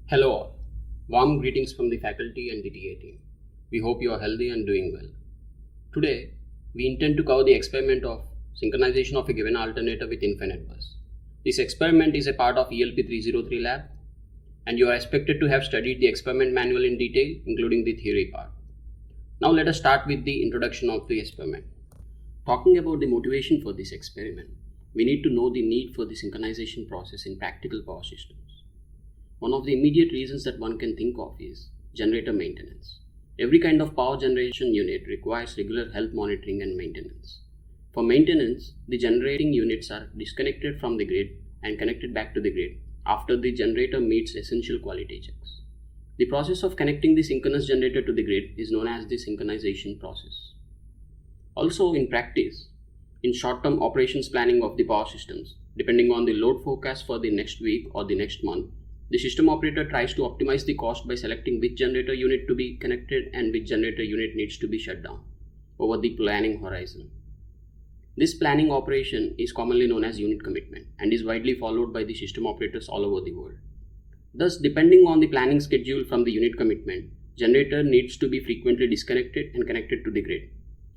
Hello all. Warm greetings from the faculty and the TA team. We hope you are healthy and doing well. Today, we intend to cover the experiment of synchronization of a given alternator with infinite bus. This experiment is a part of ELP 303 lab and you are expected to have studied the experiment manual in detail, including the theory part. Now let us start with the introduction of the experiment. Talking about the motivation for this experiment, we need to know the need for the synchronization process in practical power systems. One of the immediate reasons that one can think of is generator maintenance. Every kind of power generation unit requires regular health monitoring and maintenance. For maintenance, the generating units are disconnected from the grid and connected back to the grid after the generator meets essential quality checks. The process of connecting the synchronous generator to the grid is known as the synchronization process. Also, in practice, in short-term operations planning of the power systems, depending on the load forecast for the next week or the next month, the system operator tries to optimize the cost by selecting which generator unit to be connected and which generator unit needs to be shut down over the planning horizon. This planning operation is commonly known as unit commitment and is widely followed by the system operators all over the world. Thus, depending on the planning schedule from the unit commitment, generator needs to be frequently disconnected and connected to the grid.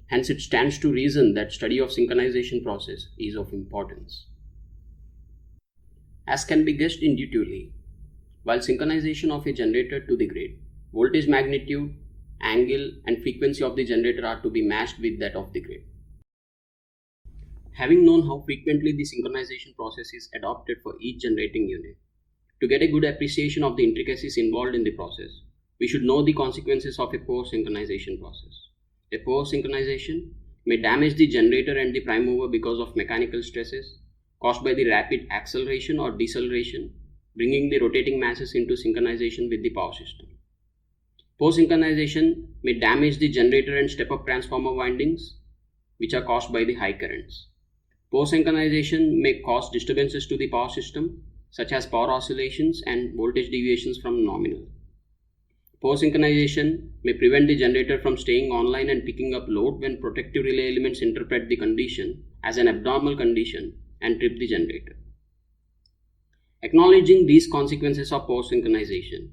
Hence, it stands to reason that study of synchronization process is of importance. As can be guessed intuitively, while synchronization of a generator to the grid, voltage magnitude, angle and frequency of the generator are to be matched with that of the grid. Having known how frequently the synchronization process is adopted for each generating unit, to get a good appreciation of the intricacies involved in the process, we should know the consequences of a poor synchronization process. A poor synchronization may damage the generator and the prime mover because of mechanical stresses caused by the rapid acceleration or deceleration, bringing the rotating masses into synchronization with the power system. Poor synchronization may damage the generator and step-up transformer windings, which are caused by the high currents. Poor synchronization may cause disturbances to the power system, such as power oscillations and voltage deviations from nominal. Poor synchronization may prevent the generator from staying online and picking up load when protective relay elements interpret the condition as an abnormal condition and trip the generator. Acknowledging these consequences of poor synchronization,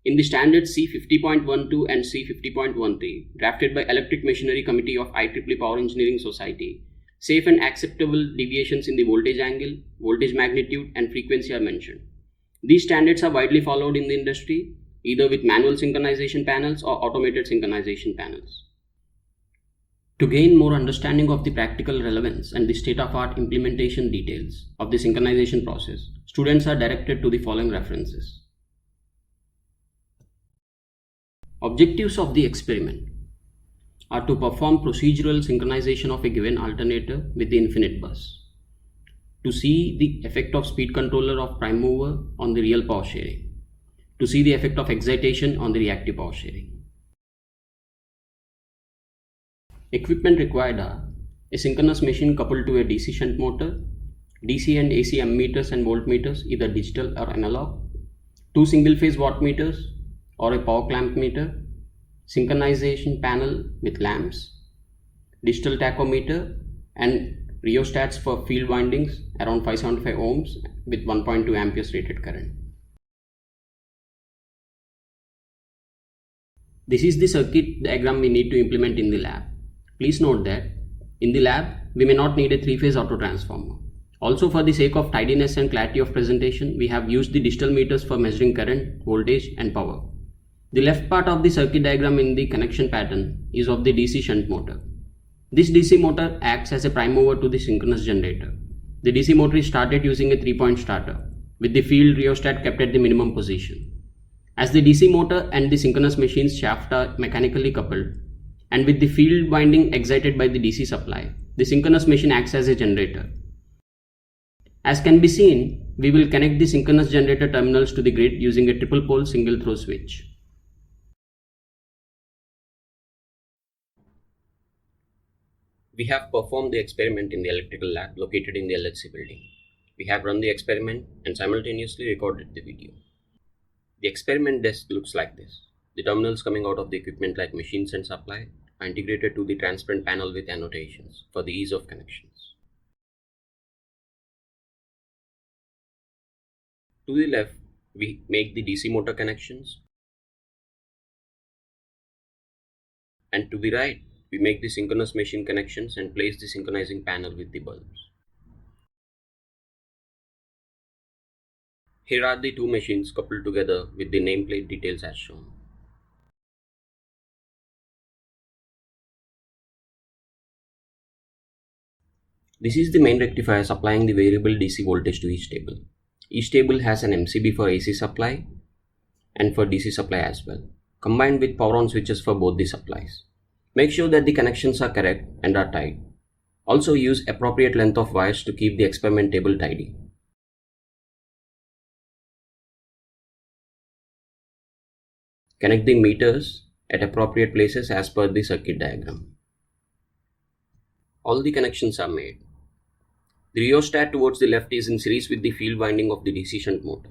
in the standards C50.12 and C50.13 drafted by Electric Machinery Committee of IEEE Power Engineering Society, safe and acceptable deviations in the voltage angle, voltage magnitude and frequency are mentioned. These standards are widely followed in the industry, either with manual synchronization panels or automated synchronization panels. To gain more understanding of the practical relevance and the state-of-art implementation details of the synchronization process, students are directed to the following references. Objectives of the experiment are to perform procedural synchronization of a given alternator with the infinite bus, to see the effect of speed controller of prime mover on the real power sharing, to see the effect of excitation on the reactive power sharing. Equipment required are a synchronous machine coupled to a DC shunt motor, DC and AC ammeters and voltmeters, either digital or analog, 2 single-phase wattmeters or a power clamp meter, synchronization panel with lamps, digital tachometer and rheostats for field windings around 575 ohms with 1.2 amperes rated current. This is the circuit diagram we need to implement in the lab. Please note that in the lab, we may not need a 3-phase autotransformer. Also, for the sake of tidiness and clarity of presentation, we have used the digital meters for measuring current, voltage and power. The left part of the circuit diagram in the connection pattern is of the DC shunt motor. This DC motor acts as a prime mover to the synchronous generator. The DC motor is started using a 3-point starter, with the field rheostat kept at the minimum position. As the DC motor and the synchronous machine's shaft are mechanically coupled, and with the field winding excited by the DC supply, the synchronous machine acts as a generator. As can be seen, we will connect the synchronous generator terminals to the grid using a triple pole single throw switch. We have performed the experiment in the electrical lab located in the LHC building. We have run the experiment and simultaneously recorded the video. The experiment desk looks like this. The terminals coming out of the equipment like machines and supply are integrated to the transparent panel with annotations for the ease of connections. To the left, we make the DC motor connections, and to the right, we make the synchronous machine connections and place the synchronizing panel with the bulbs. Here are the two machines coupled together with the nameplate details as shown. This is the main rectifier supplying the variable DC voltage to each table. Each table has an MCB for AC supply and for DC supply as well, combined with power on switches for both the supplies. Make sure that the connections are correct and are tight. Also use appropriate length of wires to keep the experiment table tidy. Connect the meters at appropriate places as per the circuit diagram. All the connections are made. The rheostat towards the left is in series with the field winding of the DC shunt motor.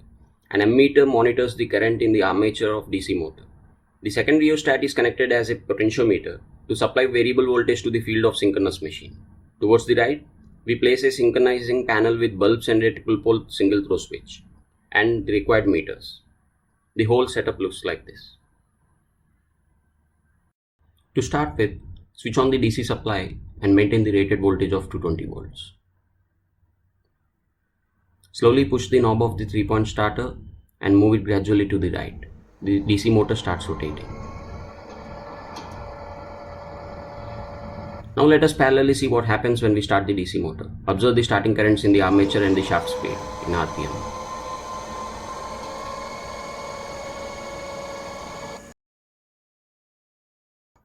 An ammeter monitors the current in the armature of DC motor. The second rheostat is connected as a potentiometer to supply variable voltage to the field of synchronous machine. Towards the right, we place a synchronizing panel with bulbs and a triple pole single throw switch and the required meters. The whole setup looks like this. To start with, switch on the DC supply and maintain the rated voltage of 220 volts. Slowly push the knob of the 3-point starter and move it gradually to the right. The DC motor starts rotating. Now let us parallelly see what happens when we start the DC motor. Observe the starting currents in the armature and the shaft speed in RPM.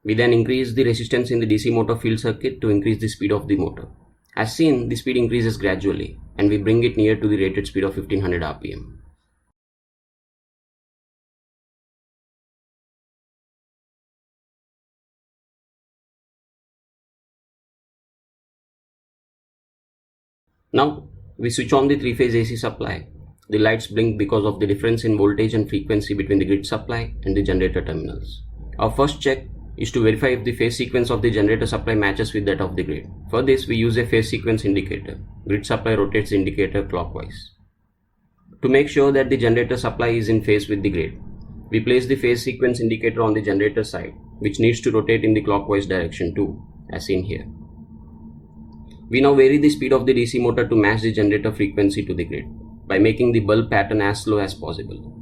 We then increase the resistance in the DC motor field circuit to increase the speed of the motor. As seen, the speed increases gradually and we bring it near to the rated speed of 1500 RPM. Now we switch on the 3-phase AC supply. The lights blink because of the difference in voltage and frequency between the grid supply and the generator terminals. Our first check is to verify if the phase sequence of the generator supply matches with that of the grid. For this, we use a phase sequence indicator. Grid supply rotates the indicator clockwise. To make sure that the generator supply is in phase with the grid, we place the phase sequence indicator on the generator side, which needs to rotate in the clockwise direction too, as seen here. We now vary the speed of the DC motor to match the generator frequency to the grid by making the bulb pattern as slow as possible.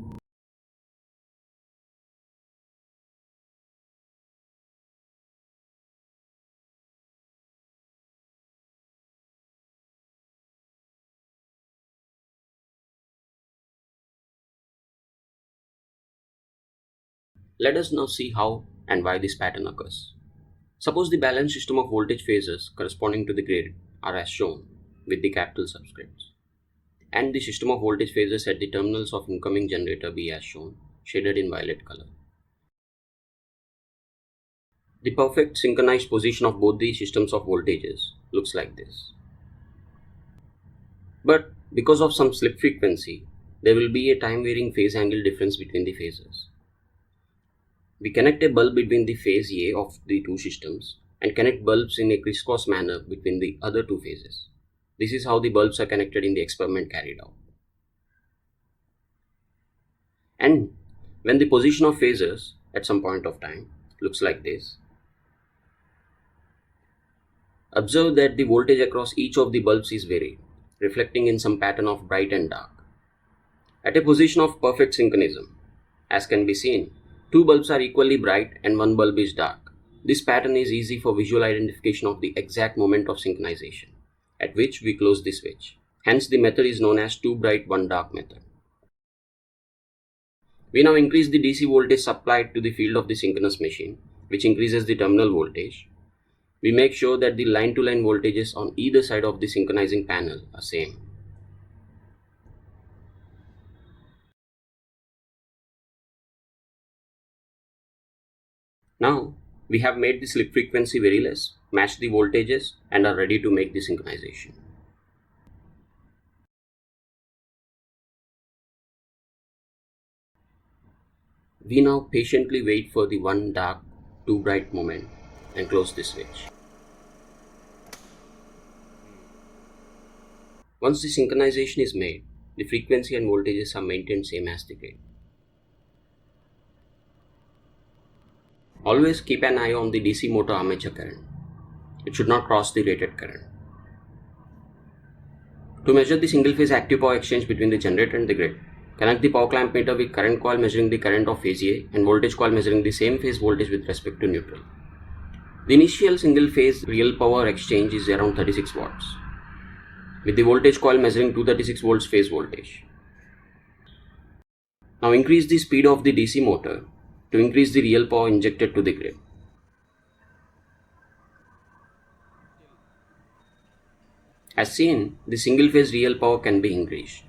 Let us now see how and why this pattern occurs. Suppose the balanced system of voltage phases corresponding to the grid are as shown with the capital subscripts, and the system of voltage phases at the terminals of incoming generator be as shown, shaded in violet color. The perfect synchronized position of both the systems of voltages looks like this. But because of some slip frequency, there will be a time varying phase angle difference between the phases. We connect a bulb between the phase A of the two systems and connect bulbs in a crisscross manner between the other two phases. This is how the bulbs are connected in the experiment carried out. And when the position of phasors at some point of time looks like this, observe that the voltage across each of the bulbs is varied, reflecting in some pattern of bright and dark. At a position of perfect synchronism, as can be seen, two bulbs are equally bright and one bulb is dark. This pattern is easy for visual identification of the exact moment of synchronization, at which we close the switch. Hence, the method is known as 2 bright 1 dark method. We now increase the DC voltage supplied to the field of the synchronous machine, which increases the terminal voltage. We make sure that the line-to-line voltages on either side of the synchronizing panel are same. Now, we have made the slip frequency very less, matched the voltages, and are ready to make the synchronization. We now patiently wait for the 1 dark, 2 bright moment and close the switch. Once the synchronization is made, the frequency and voltages are maintained same as the grid. Always keep an eye on the DC motor armature current. It should not cross the rated current. To measure the single phase active power exchange between the generator and the grid, connect the power clamp meter with current coil measuring the current of phase A and voltage coil measuring the same phase voltage with respect to neutral. The initial single phase real power exchange is around 36 watts, with the voltage coil measuring 236 volts phase voltage. Now increase the speed of the DC motor to increase the real power injected to the grid. As seen, the single phase real power can be increased.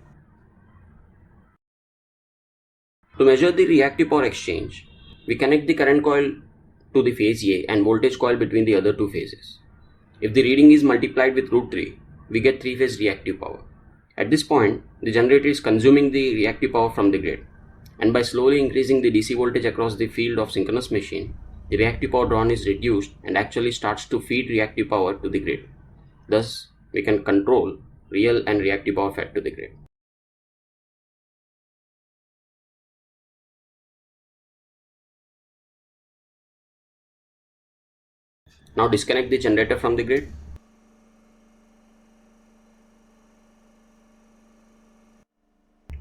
To measure the reactive power exchange, we connect the current coil to the phase A and voltage coil between the other two phases. If the reading is multiplied with √3, we get 3-phase reactive power. At this point, the generator is consuming the reactive power from the grid, and by slowly increasing the DC voltage across the field of synchronous machine, the reactive power drawn is reduced and actually starts to feed reactive power to the grid. Thus, we can control real and reactive power fed to the grid. Now disconnect the generator from the grid.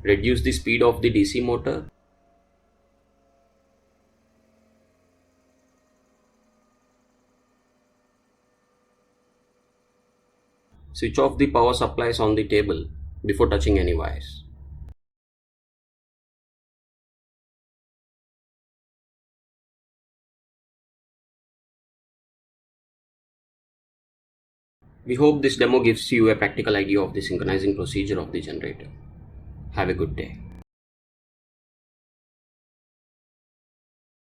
Reduce the speed of the DC motor. Switch off the power supplies on the table before touching any wires. We hope this demo gives you a practical idea of the synchronizing procedure of the generator. Have a good day.